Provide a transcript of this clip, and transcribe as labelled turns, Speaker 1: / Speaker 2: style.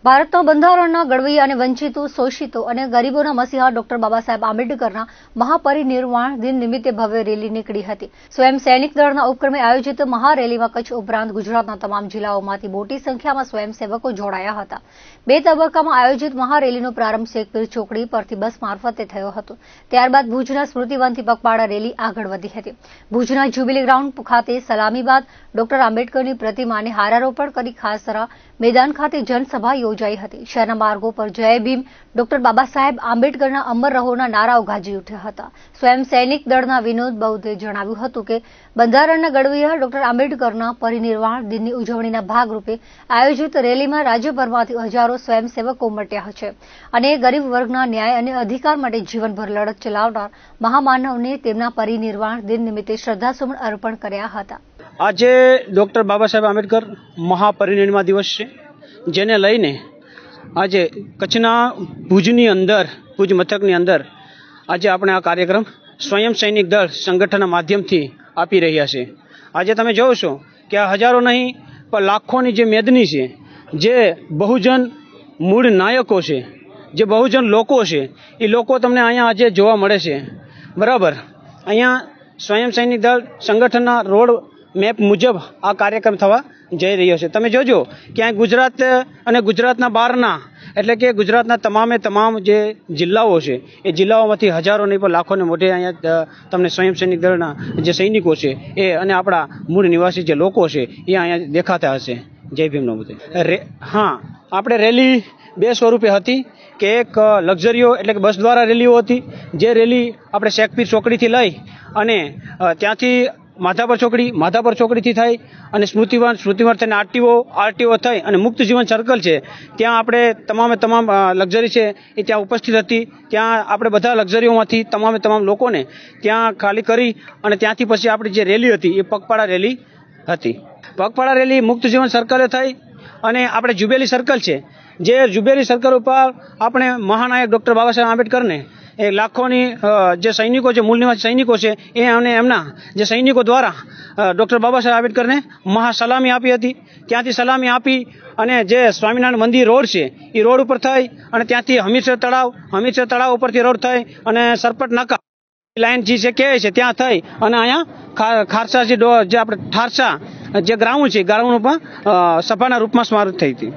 Speaker 1: ભારતના બંધારણના ઘડવૈયા અને વંચિતો, શોષિતો અને ગરીબોના મસીહા ડોક્ટર બાબા સાહેબ આંબેડકરના મહાપરિનિર્વાણ દિન નિમિત્તે ભવ્ય રેલી નીકળી હતી. સ્વયં સૈનિક દળના ઉપક્રમે આયોજિત મહારેલીમાં કચ્છ ઉપરાંત ગુજરાતના તમામ જિલ્લાઓમાંથી મોટી સંખ્યામાં સ્વયંસેવકો જોડાયા હતા. 2 તબક્કામાં આયોજિત મહારેલીનો પ્રારંભ શેખપીર ચોકડી પરથી બસ મારફતે થયો હતો. ત્યારબાદ ભુજના સ્મૃતિવનથી પગપાળા રેલી આગળ વધી હતી. ભુજના જ્યુબિલી ગ્રાઉન્ડ ખાતે સલામી બાદ ડોક્ટર આંબેડકરની પ્રતિમાને હારારોપણ કરી ખાસરા મેદાન ખાતે જનસભા યોજાઈ હતી. શહેરના માર્ગો પર જય ભીમ, ડોક્ટર બાબા સાહેબ આંબેડકરના અમર રહોના નારાઓ ગાજી ઉઠ્યા હતા. સ્વયં સૈનિક દળના વિનોદ બૌદ્ધે જણાવ્યું હતું કે બંધારણના ઘડવૈયા ડોક્ટર આંબેડકરના પરિનિર્વાણ દિનની ઉજવણીના ભાગરૂપે આયોજિત રેલીમાં રાજ્યભરમાંથી હજારો સ્વયંસેવકો ઉમટ્યા છે અને ગરીબ વર્ગના ન્યાય અને અધિકાર માટે જીવનભર લડત ચલાવનાર મહામાનવને તેમના પરિનિર્વાણ દિન નિમિત્તે શ્રદ્ધાસુમન અર્પણ કર્યા હતા.
Speaker 2: આજે ડોક્ટર બાબા સાહેબ આંબેડકર મહાપરિનિર્વાણ દિવસ છે, જેને લઈને આજે કચ્છના ભુજની અંદર, ભુજ મથકની અંદર આજે આપણે આ કાર્યક્રમ સ્વયં સૈનિક દળ સંગઠનના માધ્યમથી આપી રહ્યા છે. આજે તમે જોવો છો કે આ હજારો નહીં પણ લાખોની જે મેદની છે, જે બહુજન મૂળ નાયકો છે, જે બહુજન લોકો છે, એ લોકો તમને અહીંયા આજે જોવા મળે છે. બરાબર, અહીંયા સ્વયં સૈનિક દળ સંગઠનના રોડ મેપ મુજબ આ કાર્યક્રમ થવા જઈ રહ્યો છે. તમે જોજો ક્યાંય ગુજરાત અને ગુજરાતના બહારના, એટલે કે ગુજરાતના તમામ જે જિલ્લાઓ છે, એ જિલ્લાઓમાંથી હજારો નહીં પણ લાખોને મોઢે અહીંયા તમને સ્વયં સૈનિક દળના જે સૈનિકો છે એ અને આપણા મૂળ નિવાસી જે લોકો છે એ અહીંયા દેખાતા હશે. જય ભીમનો બધે. હા, આપણે રેલી 2 સ્વરૂપે હતી કે એક લક્ઝરીઓ એટલે કે બસ દ્વારા રેલીઓ હતી. જે રેલી આપણે શેખપીર ચોકડીથી લઈ અને ત્યાંથી માધાપર ચોકડીથી થઈ અને સ્મૃતિવન થઈને આરટીઓ થઈ અને મુક્ત જીવન સર્કલ છે, ત્યાં આપણે તમામ લક્ઝરી છે એ ત્યાં ઉપસ્થિત હતી. ત્યાં આપણે બધા લક્ઝરીઓમાંથી તમામ લોકોને ત્યાં ખાલી કરી અને ત્યાંથી પછી આપણી જે રેલી હતી એ પગપાળા રેલી હતી. પગપાળા રેલી મુક્ત જીવન સર્કલે થઈ અને આપણે જુબેલી સર્કલ છે, જે જુબેલી સર્કલ ઉપર આપણે મહાનાયક ડોક્ટર બાબા સાહેબ આંબેડકરને એ લાખોની જે સૈનિકો છે, મૂળ નિવાસી સૈનિકો છે, એ અને એમના જે સૈનિકો દ્વારા ડોક્ટર બાબા સાહેબ આંબેડકરને મહાસલામી આપી હતી. ત્યાંથી સલામી આપી અને જે સ્વામિનારાયણ મંદિર રોડ છે એ રોડ ઉપર થઈ અને ત્યાંથી હમીરસર તળાવ ઉપરથી રોડ થઈ અને સરપટ નાકા લાઈન જે છે કહે છે ત્યાં થઈ અને અહીંયા ખારસા જે આપણે ઠારસા જે ગ્રાઉન્ડ છે, ગ્રાઉન્ડ ઉપર સભાના રૂપમાં સ્મારક થઈ હતી.